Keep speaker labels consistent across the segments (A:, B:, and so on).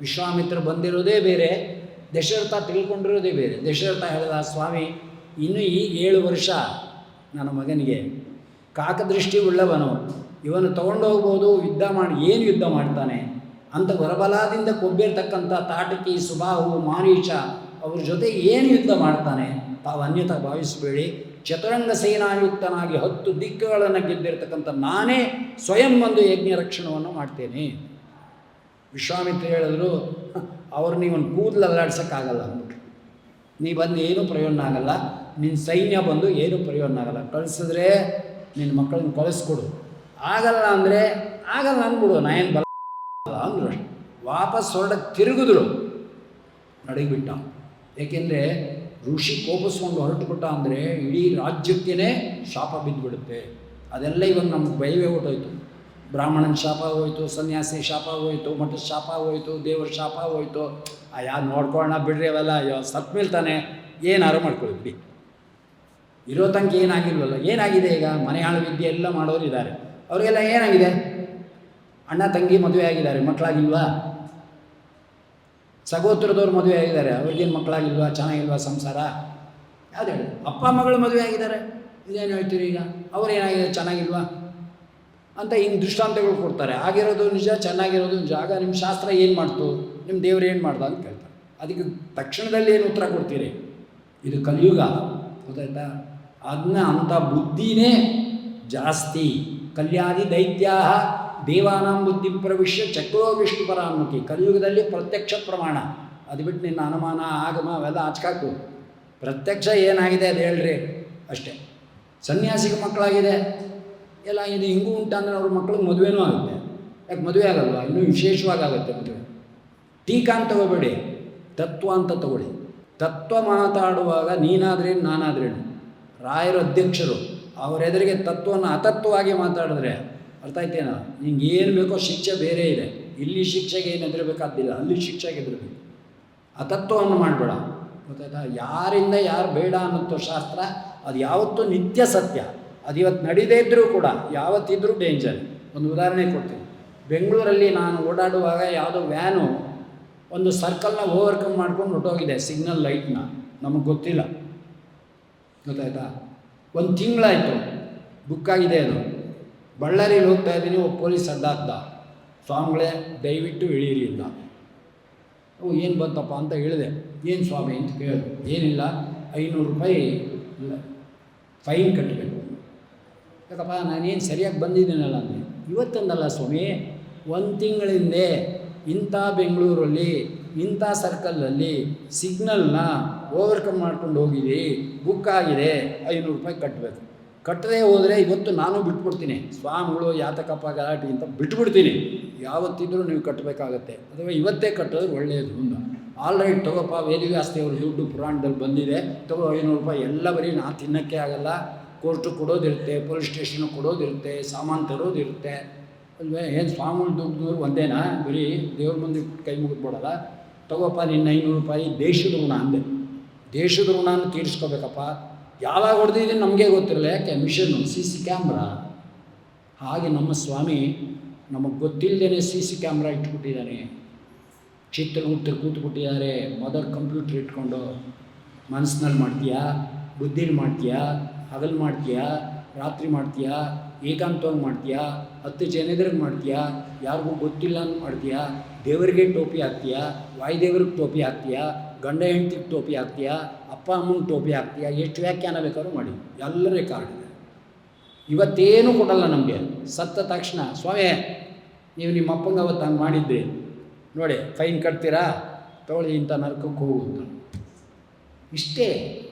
A: ವಿಶ್ವಾಮಿತ್ರ ಬಂದಿರೋದೇ ಬೇರೆ, ದಶರಥ ತಿಳ್ಕೊಂಡಿರೋದೇ ಬೇರೆ. ದಶರಥ ಹೇಳಿದ, ಸ್ವಾಮಿ ಇನ್ನೂ ಈ 7 ವರ್ಷ ನನ್ನ ಮಗನಿಗೆ ಕಾಕದೃಷ್ಟಿ ಉಳ್ಳವನು, ಇವನು ತಗೊಂಡು ಹೋಗ್ಬೋದು, ಯುದ್ಧ ಮಾಡಿ ಏನು ಯುದ್ಧ ಮಾಡ್ತಾನೆ ಅಂತ ವರಬಲಾದಿಂದ ಕೊಬ್ಬಿರ್ತಕ್ಕಂಥ ತಾಟಕಿ, ಸುಬಾಹು, ಮಾರೀಚ ಅವ್ರ ಜೊತೆ ಏನು ಯುದ್ಧ ಮಾಡ್ತಾನೆ, ತಾವು ಅನ್ಯತಾ ಭಾವಿಸಬೇಡಿ. ಚತುರಂಗ ಸೇನಾಯುಕ್ತನಾಗಿ 10 ದಿಕ್ಕುಗಳನ್ನು ಗೆದ್ದಿರ್ತಕ್ಕಂಥ ನಾನೇ ಸ್ವಯಂ ಒಂದು ಯಜ್ಞ ರಕ್ಷಣವನ್ನು ಮಾಡ್ತೇನೆ. ವಿಶ್ವಾಮಿತ್ರ ಹೇಳಿದ್ರು, ಅವ್ರು ನೀವೊಂದು ಕೂದಲು ಅಲ್ಲಾಡ್ಸೋಕ್ಕಾಗಲ್ಲ ಅಂದ್ಬಿಟ್ರು. ನೀ ಬಂದು ಏನೂ ಪ್ರಯೋಜನ ಆಗಲ್ಲ, ನಿನ್ನ ಸೈನ್ಯ ಬಂದು ಏನೂ ಪ್ರಯೋಜನ ಆಗಲ್ಲ, ಕಳಿಸಿದ್ರೆ ನಿನ್ನ ಮಕ್ಕಳನ್ನ ಕಳಿಸ್ಕೊಡು, ಆಗಲ್ಲ ಅಂದರೆ ಆಗಲ್ಲ ಅಂದ್ಬಿಡು, ನಾ ಏನು ಬಲ್ಲ ಅಂದರು. ಅಷ್ಟು ವಾಪಸ್ ಹೊರಡಕ್ಕೆ ತಿರುಗಿದ್ರು, ನಡಗಿಬಿಟ್ಟ. ಏಕೆಂದರೆ ಋಷಿ ಕೋಪಿಸ್ಕೊಂಡು ಹೊರಟುಬಿಟ್ಟ ಅಂದರೆ ಇಡೀ ರಾಜ್ಯಕ್ಕೇ ಶಾಪ ಬಿದ್ದುಬಿಡುತ್ತೆ. ಅದೆಲ್ಲ ಇವಾಗ ನಮ್ಗೆ ಭಯವೇ ಹೊಟ್ಟೋಯ್ತು. ಬ್ರಾಹ್ಮಣನ ಶಾಪ ಹೋಯಿತು, ಸನ್ಯಾಸಿ ಶಾಪ ಹೋಯಿತು, ಮಠದ ಶಾಪ ಹೋಯಿತು, ದೇವರ ಶಾಪ ಹೋಯಿತು. ಯಾರು ನೋಡ್ಕೊಳ್ಳೋಣ ಬಿಡ್ರಿ, ಅವೆಲ್ಲ ಸತ್ ಮೇಲೆ ತಾನೆ ಏನಾರು ಮಾಡ್ಕೊಳ್ಬಿಡಿ. ಇರೋ ತನಕ ಏನಾಗಿಲ್ವಲ್ಲ. ಏನಾಗಿದೆ ಈಗ? ಮನೆ ಹಾಳು ವಿದ್ಯೆ ಎಲ್ಲ ಮಾಡೋರು ಇದ್ದಾರೆ, ಅವರಿಗೆಲ್ಲ ಏನಾಗಿದೆ? ಅಣ್ಣ ತಂಗಿ ಮದುವೆ ಆಗಿದ್ದಾರೆ, ಮಕ್ಕಳಾಗಿಲ್ವಾ? ಸಗೋತ್ರದವ್ರು ಮದುವೆ ಆಗಿದ್ದಾರೆ, ಅವ್ರಿಗೇನು ಮಕ್ಕಳಾಗಿಲ್ವಾ? ಚೆನ್ನಾಗಿಲ್ವಾ ಸಂಸಾರ? ಯಾವ್ದು ಹೇಳಿ? ಅಪ್ಪ ಮಗಳು ಮದುವೆ ಆಗಿದ್ದಾರೆ, ಇದೇನು ಹೇಳ್ತೀರಿ ಈಗ? ಅವ್ರೇನಾಗಿದೆ? ಚೆನ್ನಾಗಿಲ್ವಾ ಅಂತ ಹಿಂಗೆ ದೃಷ್ಟಾಂತಗಳು ಕೊಡ್ತಾರೆ. ಆಗಿರೋದು ನಿಜ, ಚೆನ್ನಾಗಿರೋದು ನಿಜ. ಆಗ ನಿಮ್ಮ ಶಾಸ್ತ್ರ ಏನು ಮಾಡ್ತು, ನಿಮ್ಮ ದೇವ್ರು ಏನು ಮಾಡ್ದ ಅಂತ ಕೇಳ್ತಾರೆ. ಅದಕ್ಕೆ ತಕ್ಷಣದಲ್ಲಿ ಏನು ಉತ್ತರ ಕೊಡ್ತೀರಿ? ಇದು ಕಲಿಯುಗ, ಗೊತ್ತಾಯ್ತಾ? ಅದನ್ನ ಅಂಥ ಬುದ್ಧಿನೇ ಜಾಸ್ತಿ. ಕಲ್ಯಾದಿ ದೈತ್ಯಾ ದೇವಾನಾಂ ಬುದ್ಧಿ ಪ್ರವಿಶ್ಯ ಚಕ್ರೋ ವಿಷ್ಣು ಪರಾನ್ಮುಖಿ. ಕಲಿಯುಗದಲ್ಲಿ ಪ್ರತ್ಯಕ್ಷ ಪ್ರಮಾಣ. ಅದು ಬಿಟ್ಟು ನಿನ್ನ ಅನುಮಾನ ಆಗಮ ಅವೆಲ್ಲ ಹಚ್ಕಾಕು. ಪ್ರತ್ಯಕ್ಷ ಏನಾಗಿದೆ ಅದು ಹೇಳ್ರಿ ಅಷ್ಟೇ. ಸನ್ಯಾಸಿಗೆ ಮಕ್ಕಳಾಗಿದೆ, ಎಲ್ಲ ಇದು ಹಿಂಗೂ ಉಂಟಂದರೆ ಅವ್ರ ಮಕ್ಕಳಿಗೆ ಮದುವೆನೂ ಆಗುತ್ತೆ. ಯಾಕೆ ಮದುವೆ ಆಗಲ್ವಾ? ಇನ್ನೂ ವಿಶೇಷವಾಗಿ ಆಗುತ್ತೆ ಮದುವೆ. ಟೀಕಾ ಅಂತ ತಗೋಬೇಡಿ, ತತ್ವ ಅಂತ ತಗೊಳ್ಳಿ. ತತ್ವ ಮಾತಾಡುವಾಗ ನೀನಾದ್ರೇನು ನಾನಾದ್ರೇನು, ರಾಯರ ಅಧ್ಯಕ್ಷರು ಅವ್ರ ಎದುರಿಗೆ ತತ್ವವನ್ನು ಅತತ್ವವಾಗಿ ಮಾತಾಡಿದ್ರೆ ಅರ್ಥ ಆಯ್ತೇನೋ? ನಿಂಗೆ ಏನು ಬೇಕೋ ಶಿಕ್ಷೆ ಬೇರೆ ಇದೆ. ಇಲ್ಲಿ ಶಿಕ್ಷೆಗೆ ಏನು ಹೆದರಬೇಕಾದಿಲ್ಲ, ಅಲ್ಲಿ ಶಿಕ್ಷೆಗೆ ಹೆದರಬೇಕು. ಅತತ್ವವನ್ನು ಮಾಡಬೇಡ, ಗೊತ್ತಾಯ್ತಾ? ಯಾರಿಂದ ಯಾರು ಬೇಡ ಅನ್ನೋದು ಶಾಸ್ತ್ರ. ಅದು ಯಾವತ್ತೂ ನಿತ್ಯ ಸತ್ಯ. ಅದು ಇವತ್ತು ನಡೀದೇ ಇದ್ದರೂ ಕೂಡ ಯಾವತ್ತಿದ್ರೂ ಡೇಂಜರ್. ಒಂದು ಉದಾಹರಣೆ ಕೊಡ್ತೀನಿ. ಬೆಂಗಳೂರಲ್ಲಿ ನಾನು ಓಡಾಡುವಾಗ ಯಾವುದೋ ವ್ಯಾನು ಒಂದು ಸರ್ಕಲ್ನ ಓವರ್ಕಮ್ ಮಾಡ್ಕೊಂಡು ಹೊಟ್ಟೋಗಿದೆ, ಸಿಗ್ನಲ್ ಲೈಟ್ನ. ನಮಗೆ ಗೊತ್ತಿಲ್ಲ, ಗೊತ್ತಾಯ್ತಾ? 1 ತಿಂಗಳಾಯಿತು, ಬುಕ್ ಆಗಿದೆ ಅದು. ಬಳ್ಳಾರಿಯಲ್ಲಿ ಹೋಗ್ತಾ ಇದ್ದೀನಿ, ಒಬ್ಬ ಪೊಲೀಸ್ ಅಡ್ಡ ಸ್ವಾಮಿಗಳೇ ದಯವಿಟ್ಟು ಇಳೀರಿ ಇಲ್ಲ. ಏನು ಬಂತಪ್ಪ ಅಂತ ಹೇಳಿದೆ. ಏನು ಸ್ವಾಮಿ ಅಂತ ಕೇಳಿದೆ. ಏನಿಲ್ಲ, 500 ರೂಪಾಯಿ ಫೈನ್ ಕಟ್ಟಬೇಕು. ಯಾಕಪ್ಪ ನಾನೇನು ಸರಿಯಾಗಿ ಬಂದಿದ್ದೀನಲ್ಲ ಅಂದರೆ, ಇವತ್ತಂದಲ್ಲ ಸ್ವಾಮಿ, 1 ತಿಂಗಳ ಹಿಂದೆ ಇಂಥ ಬೆಂಗಳೂರಲ್ಲಿ ಇಂಥ ಸರ್ಕಲಲ್ಲಿ ಸಿಗ್ನಲ್ನ ಓವರ್ಕಮ್ ಮಾಡ್ಕೊಂಡು ಹೋಗಿದ್ದೀವಿ, ಬುಕ್ ಆಗಿದೆ, 500 ರೂಪಾಯಿ ಕಟ್ಟಬೇಕು. ಕಟ್ಟದೇ ಹೋದರೆ ಇವತ್ತು ನಾನು ಬಿಟ್ಬಿಡ್ತೀನಿ. ಸ್ವಾಮಿಗಳು ಯಾತಕಪ್ಪ ಗಲಾಟೆ ಅಂತ ಬಿಟ್ಬಿಡ್ತೀನಿ. ಯಾವತ್ತಿದ್ರೂ ನೀವು ಕಟ್ಟಬೇಕಾಗತ್ತೆ, ಅಥವಾ ಇವತ್ತೇ ಕಟ್ಟೋದು ಒಳ್ಳೆಯದು ಅಂತ. ಆಲ್ ರೈಟ್ ತಗೋಪ್ಪ, ವೇದಿವ್ಯಾಸ್ತಿ ಅವ್ರ ದುಡ್ಡು ಪುರಾಣದಲ್ಲಿ ಬಂದಿದೆ, ತಗೋ 500 ರೂಪಾಯಿ. ಎಲ್ಲ ಬರೀ ನಾ ತಿನ್ನೋಕ್ಕೆ ಆಗಲ್ಲ, ಕೋರ್ಟು ಕೊಡೋದಿರುತ್ತೆ, ಪೊಲೀಸ್ ಸ್ಟೇಷನು ಕೊಡೋದಿರುತ್ತೆ, ಸಾಮಾನು ತರೋದಿರುತ್ತೆ ಅಲ್ವೇ. ಏನು ಸ್ವಾಮಿಗಳು ದುಡ್ಡು ಒಂದೇನಾ? ಬರೀ ದೇವ್ರ ಮುಂದೆ ಕೈ ಮುಗಿದ್ಬಿಡಲ್ಲ. ತಗೋಪ್ಪ ನಿನ್ನ 500 ರೂಪಾಯಿ ದೇಶದ ಋಣ ಅಂದೆ. ದೇಶದ ಋಣನ ತೀರಿಸ್ಕೋಬೇಕಪ್ಪ. ಯಾವಾಗ ಹೊಡೆದಿದ್ದೀನಿ ನಮಗೆ ಗೊತ್ತಿರಲ್ಲ. ಯಾಕೆ? ಮಿಷನ್ನು CC ಕ್ಯಾಮ್ರಾ. ಹಾಗೆ ನಮ್ಮ ಸ್ವಾಮಿ ನಮಗೆ ಗೊತ್ತಿಲ್ಲದೇ CC ಕ್ಯಾಮ್ರಾ ಇಟ್ಬಿಟ್ಟಿದ್ದಾನೆ. ಚಿತ್ರಗುಪ್ತರು ಕೂತ್ಬಿಟ್ಟಿದ್ದಾರೆ. ಮೊದಲು ಕಂಪ್ಯೂಟ್ರ್ ಇಟ್ಕೊಂಡು ಮನಸ್ಸಿನಲ್ಲಿ ಮಾಡ್ತೀಯಾ, ಬುದ್ಧಿಲಿ ಮಾಡ್ತೀಯಾ, ಹಗಲು ಮಾಡ್ತೀಯಾ, ರಾತ್ರಿ ಮಾಡ್ತೀಯಾ, ಏಕಾಂತವಾಗಿ ಮಾಡ್ತೀಯಾ, 10 ಜನರಿಗೆ ಮಾಡ್ತೀಯಾ, ಯಾರಿಗೂ ಗೊತ್ತಿಲ್ಲ ಅಂತ ಮಾಡ್ತೀಯಾ, ದೇವರಿಗೆ ಟೋಪಿ ಹಾಕ್ತೀಯಾ, ವಾಯುದೇವ್ರಿಗೆ ಟೋಪಿ ಹಾಕ್ತೀಯಾ, ಗಂಡ ಹೆಂಡತಿಗೆ ಟೋಪಿ ಹಾಕ್ತೀಯಾ, ಅಪ್ಪ ಅಮ್ಮಂಗೆ ಟೋಪಿ ಹಾಕ್ತೀಯಾ, ಎಷ್ಟು ವ್ಯಾಖ್ಯಾನ ಬೇಕಾದ್ರೂ ಮಾಡಿ. ಎಲ್ಲ ರೆಕಾರ್ಡ್ ಇದೆ. ಇವತ್ತೇನು ಕೊಡಲ್ಲ ನಮಗೆ. ಸತ್ತ ತಕ್ಷಣ ಸ್ವಾಮಿ ನೀವು ನಿಮ್ಮ ಅಪ್ಪಂಗೆ ಅವತ್ತು ಹಂಗೆ ಮಾಡಿದ್ರಿ ನೋಡಿ, ಫೈನ್ ಕಟ್ತೀರಾ, ತಗೊಳ್ಳಿ, ಇಂಥ ನರಕಕ್ಕೆ ಹೋಗುವುದು. ಇಷ್ಟೇ.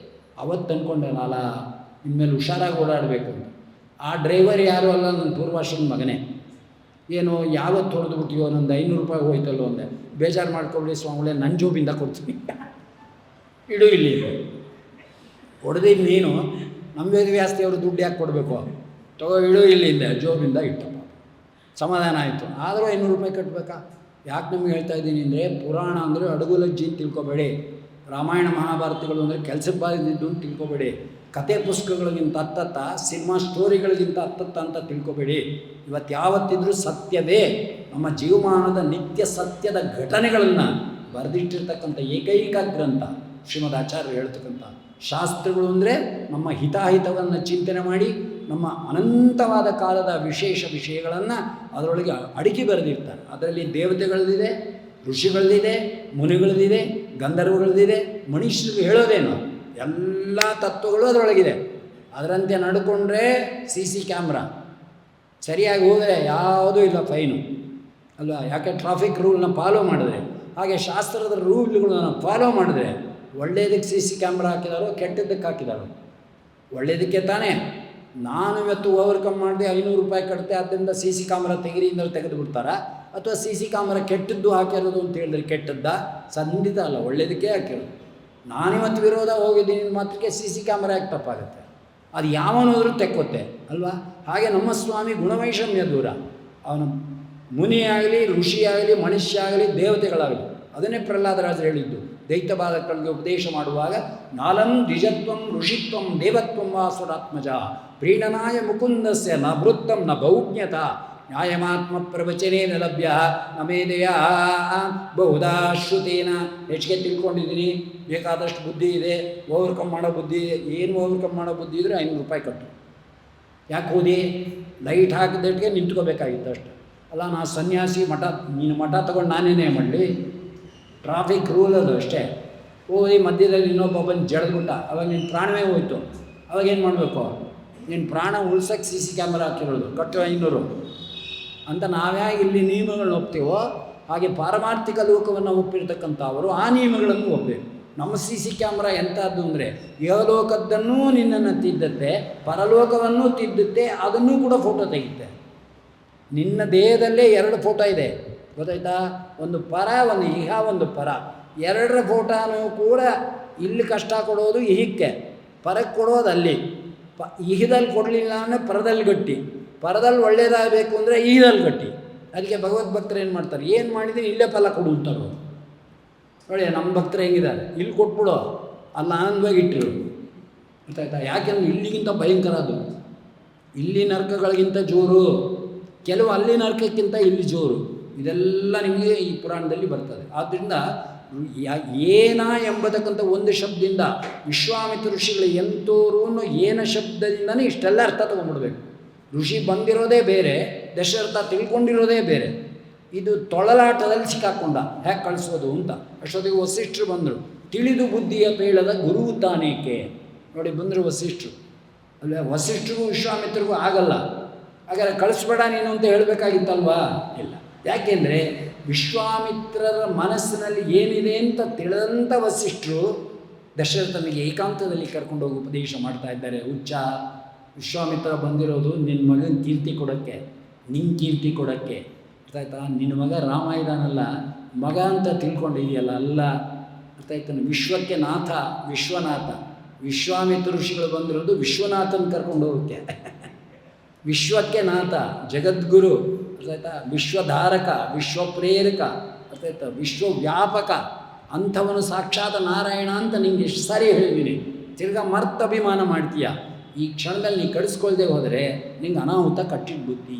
A: ಅವತ್ತು ಅಂದ್ಕೊಂಡಲ್ಲ ಇನ್ಮೇಲೆ ಹುಷಾರಾಗಿ ಓಡಾಡಬೇಕು ಅಂತ. ಆ ಡ್ರೈವರ್ ಯಾರು ಅಲ್ಲ, ನನ್ನ ಪೂರ್ವಾಶ್ರಮದ ಮಗನೇ. ಏನು ಯಾವತ್ತು ಹೊಡೆದ್ಬಿಟ್ಟಿಯೋ, ನಂದು 500 ರೂಪಾಯಿ ಹೋಯ್ತಲ್ಲೋ ಅಂದೆ. ಬೇಜಾರು ಮಾಡ್ಕೊಬಿಡಿ ಸ್ವಾಮಿಗಳೇ, ನನ್ನ ಜೋಬಿಂದ ಕೊಡ್ತೀನಿ, ಇಡು ಇಲ್ಲಿ. ಹೊಡೆದಿದ್ದು ನೀನು, ನಮ್ಮ ವೇದವ್ಯಾಸ್ತಿ ಅವರು ದುಡ್ಡು ಯಾಕೆ ಕೊಡಬೇಕು? ತಗೋ ಇಡು ಇಲ್ಲಿಂದ, ಜೋಬಿಂದ ಇಟ್ಟಪ್ಪ, ಸಮಾಧಾನ ಆಯಿತು. ಆದರೂ 500 ರೂಪಾಯಿ ಕಟ್ಟಬೇಕಾ? ಯಾಕೆ ನಿಮ್ಗೆ ಹೇಳ್ತಾ ಇದ್ದೀನಿ ಅಂದರೆ, ಪುರಾಣ ಅಂದರೆ ಅಡುಗುಲಜ್ಜಿ ಅಂತ ತಿಳ್ಕೊಬೇಡಿ. ರಾಮಾಯಣ ಮಹಾಭಾರತಗಳು ಅಂದರೆ ಕೆಲಸಕ್ಕೆ ಬಾರಿದ್ದು ಅಂತ ತಿಳ್ಕೊಬೇಡಿ. ಕತೆ ಪುಸ್ತಕಗಳಿಗಿಂತ ಸಿನಿಮಾ ಸ್ಟೋರಿಗಳಿಗಿಂತ ಅಂತ ತಿಳ್ಕೊಬೇಡಿ. ಇವತ್ತು ಯಾವತ್ತಿದ್ರೂ ಸತ್ಯವೇ ನಮ್ಮ ಜೀವಮಾನದ ನಿತ್ಯ ಸತ್ಯದ ಘಟನೆಗಳನ್ನು ಬರೆದಿಟ್ಟಿರ್ತಕ್ಕಂಥ ಏಕೈಕ ಗ್ರಂಥ ಶ್ರೀಮದ್ ಆಚಾರ್ಯರು ಹೇಳ್ತಕ್ಕಂಥ ಶಾಸ್ತ್ರಗಳು. ಅಂದರೆ ನಮ್ಮ ಹಿತಾಹಿತವನ್ನು ಚಿಂತನೆ ಮಾಡಿ ನಮ್ಮ ಅನಂತವಾದ ಕಾಲದ ವಿಶೇಷ ವಿಷಯಗಳನ್ನು ಅದರೊಳಗೆ ಅಡಿಕೆ ಬರೆದಿರ್ತಾರೆ. ಅದರಲ್ಲಿ ದೇವತೆಗಳದಿದೆ, ಋಷಿಗಳದಿದೆ, ಮುನಿಗಳದಿದೆ, ಗಂಧರ್ವಗಳದಿದೆ, ಮನುಷ್ಯರಿಗೆ ಹೇಳೋದೇನು ಎಲ್ಲ ತತ್ವಗಳು ಅದರೊಳಗಿದೆ. ಅದರಂತೆ ನಡ್ಕೊಂಡ್ರೆ CC ಕ್ಯಾಮ್ರಾ, ಸರಿಯಾಗಿ ಹೋದರೆ ಯಾವುದೂ ಇಲ್ಲ ಫೈನು ಅಲ್ವಾ? ಯಾಕೆ ಟ್ರಾಫಿಕ್ ರೂಲ್ನ ಫಾಲೋ ಮಾಡಿದ್ರೆ, ಹಾಗೆ ಶಾಸ್ತ್ರದ ರೂಲ್ಗಳನ್ನ ಫಾಲೋ ಮಾಡಿದ್ರೆ ಒಳ್ಳೆಯದಕ್ಕೆ CC ಕ್ಯಾಮ್ರಾ ಹಾಕಿದಾರೋ ಕೆಟ್ಟದ್ದಕ್ಕೆ ಹಾಕಿದಾರೋ? ಒಳ್ಳೆಯದಕ್ಕೆ ತಾನೇ. ನಾನು ಇವತ್ತು ಓವರ್ಕಮ್ ಮಾಡಿದೆ 500 ರೂಪಾಯಿ ಕಟ್ತೆ ಆದ್ದರಿಂದ CC ಕ್ಯಾಮ್ರಾ ತೆಗಿರಿ ಅಂದರೆ ತೆಗೆದು ಬಿಡ್ತಾರಾ? ಅಥವಾ CC ಕ್ಯಾಮ್ರಾ ಕೆಟ್ಟದ್ದು ಹಾಕಿರೋದು ಅಂತ ಹೇಳಿದ್ರೆ ಕೆಟ್ಟದ್ದ? ಖಂಡಿತ ಅಲ್ಲ, ಒಳ್ಳೆಯದಕ್ಕೆ ಹಾಕಿರೋದು. ನಾನಿವತ್ತು ವಿರೋಧ ಹೋಗಿದ್ದೀನಿ ಮಾತ್ರಕ್ಕೆ CC ಕ್ಯಾಮ್ರಾ ಯಾಕೆ ತಪ್ಪಾಗುತ್ತೆ? ಅದು ಯಾವನಾದರೂ ತೆಕ್ಕೊತ್ತೆ ಅಲ್ವಾ? ಹಾಗೆ ನಮ್ಮ ಸ್ವಾಮಿ ಗುಣವೈಷಮ್ಯ ದೂರ. ಅವನು ಮುನಿಯಾಗಲಿ, ಋಷಿಯಾಗಲಿ, ಮನುಷ್ಯ ಆಗಲಿ, ದೇವತೆಗಳಾಗಲಿ. ಅದನ್ನೇ ಪ್ರಹ್ಲಾದರಾಜರು ಹೇಳಿದ್ದು ದೈತ್ಯಬಾಲಕರಿಗೆ ಉಪದೇಶ ಮಾಡುವಾಗ, ನಾಲಂ ದ್ವಿಜತ್ವಂ ಋಷಿತ್ವಂ ದೇವತ್ವಂ ವಾ ಸುರಾತ್ಮಜ ಪ್ರೀಣನಾಯ ಮುಕುಂದಸ್ಯ ನ ಭೃತ್ತಂ ನ ಭೌಜ್ಞತ ನ್ಯಾಯಮಾತ್ಮ ಪ್ರವಚನೇನ ಲಭ್ಯ ನಮೇದಯ ಬಹುಧಾ ಶ್ರುತೇನ. ಹೆಚ್ಚಿಗೆ ತಿಳ್ಕೊಂಡಿದ್ದೀನಿ, ಬೇಕಾದಷ್ಟು ಬುದ್ಧಿ ಇದೆ, ಓವರ್ಕಮ್ ಮಾಡೋ ಬುದ್ಧಿ ಇದೆ. ಏನು ಓವರ್ಕಮ್ ಮಾಡೋ ಬುದ್ಧಿ ಇದ್ದರೆ 500 ರೂಪಾಯಿ ಕಟ್ಟು. ಯಾಕೆ ಹೋದಿ? ಲೈಟ್ ಹಾಕಿದಟ್ಟಿಗೆ ನಿಂತ್ಕೋಬೇಕಾಗಿತ್ತು ಅಷ್ಟೆ. ಅಲ್ಲ, ನಾ ಸನ್ಯಾಸಿ, ಮಠ, ನೀನು ಮಠ ತೊಗೊಂಡು ನಾನೇನೇ ಮಾಡಲಿ? ಟ್ರಾಫಿಕ್ ರೂಲ್ ಅದು ಅಷ್ಟೇ. ಹೋಗಿ ಮಧ್ಯದಲ್ಲಿ ಇನ್ನೊಬ್ಬ ಬಂದು ಜಡ್ದ್ಬಿಟ್ಟ, ಅವಾಗ ನಿನ್ನ ಪ್ರಾಣವೇ ಹೋಯ್ತು. ಅವಾಗೇನು ಮಾಡಬೇಕು? ನಿನ್ನ ಪ್ರಾಣ ಉಳ್ಸೋಕ್ಕೆ CC ಕ್ಯಾಮ್ರಾ ಹಾಕಿರೋದು, ಕಟ್ಟು 500 ಅಂತ. ನಾವ್ಯಾಗ ಇಲ್ಲಿ ನಿಯಮಗಳನ್ನ ಒಪ್ತೀವೋ ಹಾಗೆ ಪಾರಮಾರ್ಥಿಕ ಲೋಕವನ್ನು ಒಪ್ಪಿರ್ತಕ್ಕಂಥವರು ಆ ನಿಯಮಗಳನ್ನು ಒಪ್ಪಬೇಕು. ನಮ್ಮ CC ಕ್ಯಾಮ್ರಾ ಎಂಥದ್ದು ಅಂದರೆ ಯಲೋಕದ್ದನ್ನೂ ನಿನ್ನನ್ನು ತಿದ್ದುತ್ತೆ, ಪರಲೋಕವನ್ನೂ ತಿದ್ದುತ್ತೆ, ಅದನ್ನೂ ಕೂಡ ಫೋಟೋ ತೆಗೆಯುತ್ತೆ. ನಿನ್ನ ದೇಹದಲ್ಲೇ 2 ಫೋಟೋ ಇದೆ, ಗೊತ್ತಾಯ್ತಾ? ಒಂದು ಪರ, ಒಂದು ಇಹ, ಒಂದು ಪರ. 2ರ ಫೋಟೋನೂ ಕೂಡ ಇಲ್ಲಿ ಕಷ್ಟ ಕೊಡೋದು ಇಹಕ್ಕೆ, ಪರಕ್ಕೆ ಕೊಡೋದು ಅಲ್ಲಿ. ಇಹದಲ್ಲಿ ಕೊಡಲಿಲ್ಲ ಅಂದರೆ ಪರದಲ್ಲಿ ಗಟ್ಟಿ, ಪರದಲ್ಲಿ ಒಳ್ಳೇದಾಗಬೇಕು ಅಂದರೆ ಇಹದಲ್ಲಿ ಗಟ್ಟಿ. ಅದಕ್ಕೆ ಭಗವದ್ಭಕ್ತರು ಏನು ಮಾಡ್ತಾರೆ? ಏನು ಮಾಡಿದರೆ ಇಲ್ಲೇ ಫಲ ಕೊಡು ಅಂತಾರೆ. ನೋಡಿ ನಮ್ಮ ಭಕ್ತರು ಹೆಂಗಿದ್ದಾರೆ, ಇಲ್ಲಿ ಕೊಟ್ಬಿಡೋ, ಅಲ್ಲಿ ಆನಂದವಾಗಿ ಇಟ್ಟಿರು, ಗೊತ್ತಾಯ್ತಾ? ಯಾಕೆಂದ್ರೆ ಇಲ್ಲಿಗಿಂತ ಭಯಂಕರ ಅದು. ಇಲ್ಲಿ ನರಕಗಳಿಗಿಂತ ಜೋರು, ಕೆಲವು ಅಲ್ಲಿ ನರಕಕ್ಕಿಂತ ಇಲ್ಲಿ ಜೋರು. ಇದೆಲ್ಲ ನಿಮಗೆ ಈ ಪುರಾಣದಲ್ಲಿ ಬರ್ತದೆ. ಆದ್ದರಿಂದ ಏನ ಎಂಬತಕ್ಕಂಥ ಒಂದು ಶಬ್ದದಿಂದ ವಿಶ್ವಾಮಿತ್ರ ಋಷಿಗಳು ಎಂಥೋರು ಏನ ಶಬ್ದದಿಂದನೇ ಇಷ್ಟೆಲ್ಲ ಅರ್ಥ ತೊಗೊಂಡ್ಬಿಡ್ಬೇಕು. ಋಷಿ ಬಂದಿರೋದೇ ಬೇರೆ, ದಶರಥ ತಿಳ್ಕೊಂಡಿರೋದೇ ಬೇರೆ. ಇದು ತೊಳಲಾಟದಲ್ಲಿ ಸಿಕ್ಕಾಕೊಂಡ, ಹೇಗೆ ಕಳಿಸೋದು ಅಂತ. ಅಷ್ಟೊತ್ತಿಗೆ ವಸಿಷ್ಠರು ಬಂದರು. ತಿಳಿದು ಬುದ್ಧಿಯ ಪೇಳದ ಗುರು ತಾನೇಕೆ. ನೋಡಿ ಬಂದರು ವಸಿಷ್ಠರು. ಅಲ್ಲ, ವಸಿಷ್ಠರಿಗೂ ವಿಶ್ವಾಮಿತ್ರರಿಗೂ ಆಗಲ್ಲ. ಹಾಗಾದ್ರೆ ಕಳಿಸ್ಬೇಡ ನೀನು ಅಂತ ಹೇಳಬೇಕಾಗಿತ್ತಲ್ವಾ? ಇಲ್ಲ. ಯಾಕೆಂದರೆ ವಿಶ್ವಾಮಿತ್ರರ ಮನಸ್ಸಿನಲ್ಲಿ ಏನಿದೆ ಅಂತ ತಿಳಿದಂಥ ವಸಿಷ್ಠರು ದಶರಥನಿಗೆ ಏಕಾಂತದಲ್ಲಿ ಕರ್ಕೊಂಡು ಹೋಗಿ ಉಪದೇಶ ಮಾಡ್ತಾ ಇದ್ದಾರೆ. ಹುಚ್ಚ, ವಿಶ್ವಾಮಿತ್ರ ಬಂದಿರೋದು ನಿನ್ನ ಮಗನ ಕೀರ್ತಿ ಕೊಡೋಕ್ಕೆ, ನಿನ್ನ ಕೀರ್ತಿ ಕೊಡೋಕ್ಕೆ, ಅರ್ಥಾಯ್ತಾ? ನಿನ್ನ ಮಗ ರಾಮ ಇದ್ದಾನಲ್ಲ, ಮಗ ಅಂತ ತಿಳ್ಕೊಂಡಿದೆಯಲ್ಲ, ಅಲ್ಲ, ಅರ್ಥಾಯ್ತಾನೆ? ವಿಶ್ವಕ್ಕೆ ನಾಥ, ವಿಶ್ವನಾಥ. ವಿಶ್ವಾಮಿತ್ರ ಋಷಿಗಳು ಬಂದಿರೋದು ವಿಶ್ವನಾಥನ ಕರ್ಕೊಂಡು ಹೋಗೋಕ್ಕೆ. ವಿಶ್ವಕ್ಕೆ ನಾಥ, ಜಗದ್ಗುರು, ಅರ್ಥಾಯ್ತಾ? ವಿಶ್ವಧಾರಕ, ವಿಶ್ವಪ್ರೇರಕ, ಅರ್ಥಾಯ್ತಾ? ವಿಶ್ವವ್ಯಾಪಕ ಅಂಥವನು ಸಾಕ್ಷಾತ್ ನಾರಾಯಣ ಅಂತ ನಿಂಗೆ ಎಷ್ಟು ಸಾರಿ ಹೇಳಿದ್ದೀನಿ. ತಿರ್ಗಾ ಮರ್ತ ಅಭಿಮಾನ ಮಾಡ್ತೀಯ. ಈ ಕ್ಷಣದಲ್ಲಿ ನೀ ಕಳಿಸ್ಕೊಳ್ದೆ ಹೋದರೆ ನಿಂಗೆ ಅನಾಹುತ ಕಟ್ಟಿದ ಬುದ್ಧಿ.